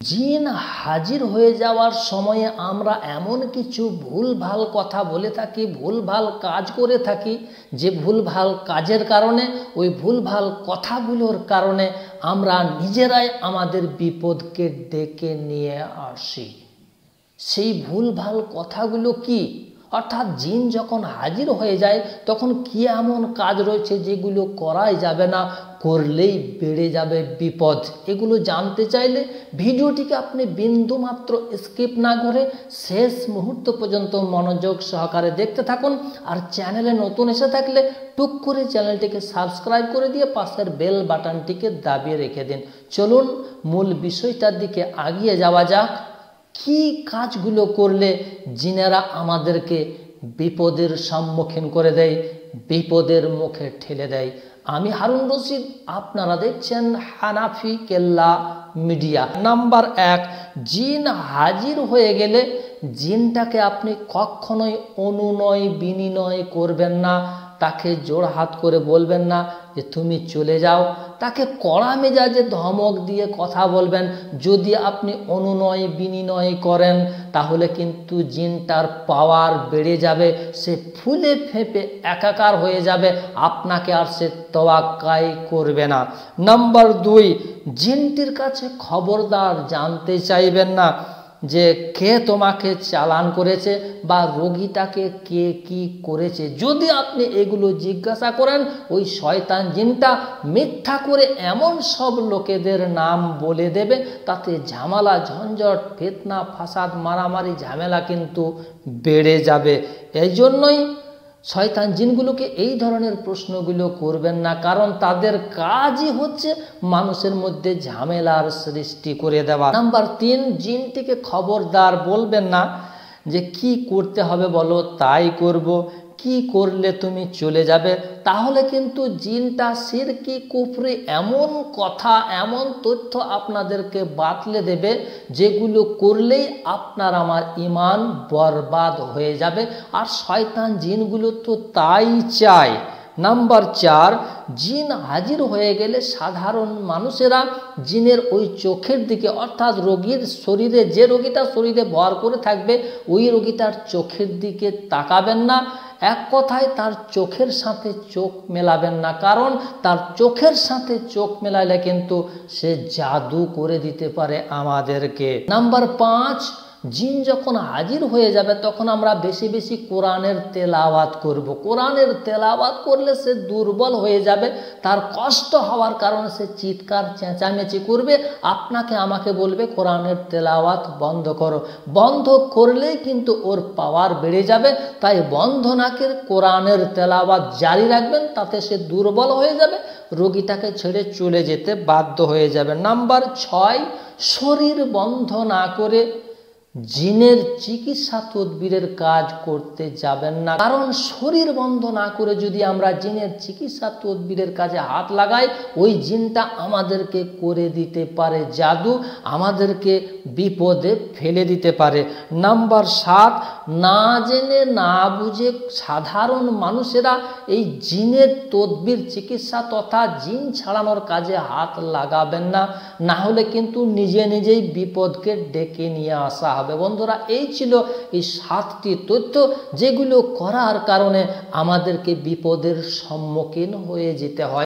জিন হাজির হয়ে যাওয়ার সময়ে আমরা এমন কিছু ভুলভাল কথা বলে থাকি, ভুলভাল কাজ করে থাকি, যে ভুলভাল কাজের কারণে, ওই ভুলভাল কথাগুলোর কারণে আমরা নিজেরাই আমাদের বিপদকে ডেকে নিয়ে আসি। সেই ভুলভাল কথাগুলো কি? অর্থাৎ জিন যখন হাজির হয়ে যায় তখন কি এমন কাজ রয়েছে যেগুলো করাই যাবে না, করলেই বেড়ে যাবে বিপদ। এগুলো জানতে চাইলে ভিডিওটিকে আপনি বিন্দুমাত্র স্কিপ না করে শেষ মুহূর্ত পর্যন্ত মনোযোগ সহকারে দেখতে থাকুন। আর চ্যানেলে নতুন এসে থাকলে টুক করে চ্যানেলটিকে সাবস্ক্রাইব করে দিয়ে পাশের বেল বাটনটিকে দাবিয়ে রেখে দিন। চলুন মূল বিষয়টার দিকে এগিয়ে যাওয়া যাক। কি কাজগুলো করলে জিনেরা আমাদেরকে বিপদের সম্মুখীন করে দেয়, বিপদের মুখে ঠেলে দেয়? আমি হারুন রশিদ, আপনারা দেখছেন হানাফি কেল্লা মিডিয়া। নাম্বার 1, জিন হাজির হয়ে গেলে জিনটাকে আপনি কখনোই অনুনয় বিনিময় করবেন না, তাকে জোড়হাত করে বলবেন না যে তুমি চলে যাও, তাকে কড়া মেজাজে ধমক দিয়ে কথা বলবেন। যদি আপনি অনুনয় বিনিময় করেন তাহলে কিন্তু জিনটার পাওয়ার বেড়ে যাবে, সে ফুলে ফেঁপে একাকার হয়ে যাবে, আপনাকে আর সে তোয়াক্কাই করবে না। নাম্বার 2, জিনটির কাছে খবরদার জানতে চাইবেন না যে কে তোমাকে চালান করেছে বা রোগীটাকে কে কি করেছে। যদি আপনি এগুলো জিজ্ঞাসা করেন, ওই শয়তান জিনটা মিথ্যা করে এমন সব লোকেদের নাম বলে দেবে, তাতে ঝামেলা, ঝঞ্ঝট, ফিতনা, ফাসাদ, মারামারি, ঝামেলা কিন্তু বেড়ে যাবে। এই জন্যই শয়তান জিনগুলোকে এই ধরনের প্রশ্নগুলো করবেন না, কারণ তাদের কাজই হচ্ছে মানুষের মধ্যে ঝামেলার সৃষ্টি করে দেওয়া। নাম্বার 3, জিনটিকে খবরদার বলবেন না যে কি করতে হবে বলো তাই করব, কি করলে তুমি চলে যাবে। তাহলে কিন্তু জিনটা শিরকি কুফরি এমন কথা, এমন তথ্য আপনাদেরকে বাতলে দেবে যেগুলো করলেই আপনার আমার ঈমান বরবাদ হয়ে যাবে। আর শয়তান জিনগুলো তো তাই চায়। নাম্বার 4, জিন হাজির হয়ে গেলে সাধারণ মানুষেরা জিনের ওই চোখের দিকে, অর্থাৎ রোগীর শরীরে, যে রোগীটা শরীরে ভর করে থাকবে ওই রোগীটার চোখের দিকে তাকাবেন না। এক কথায় তার চোখের সাথে চোখ মেলাবেন না, কারণ তার চোখের সাথে চোখ মেলালে কিন্তু সে জাদু করে দিতে পারে আমাদেরকে। নাম্বার 5, জিন যখন হাজির হয়ে যাবে তখন আমরা বেশি বেশি কোরআনের তেলাওয়াত করব। কোরআনের তেলাওয়াত করলে সে দুর্বল হয়ে যাবে, তার কষ্ট হওয়ার কারণে সে চিৎকার চেঁচামেচি করবে, আপনাকে আমাকে বলবে কোরআনের তেলাওয়াত বন্ধ করো। বন্ধ করলেই কিন্তু ওর পাওয়ার বেড়ে যাবে। তাই বন্ধ না করে কোরআনের তেলাওয়াত জারি রাখবেন, তাতে সে দুর্বল হয়ে যাবে, রোগীটাকে ছেড়ে চলে যেতে বাধ্য হয়ে যাবে। নাম্বার 6, শরীর বন্ধ না করে জিনের চিকিৎসা তদবিরের কাজ করতে যাবেন না, কারণ শরীর বন্ধ না করে যদি আমরা জিনের চিকিৎসা তদবিরের কাজে হাত লাগাই, ওই জিনটা আমাদেরকে করে দিতে পারে জাদু, আমাদেরকে বিপদে ফেলে দিতে পারে। নাম্বার 7, না জেনে না বুঝে সাধারণ মানুষেরা এই জিনের তদবির চিকিৎসা তথা জিন ছাড়ানোর কাজে হাত লাগাবেন না, না হলে কিন্তু নিজে নিজেই বিপদকে ডেকে নিয়ে আসা হবে। বন্ধুরা, এই ছিল এই 7টি তথ্য যেগুলো করার কারণে আমাদেরকে বিপদের সম্মুখীন হয়ে যেতে হয়।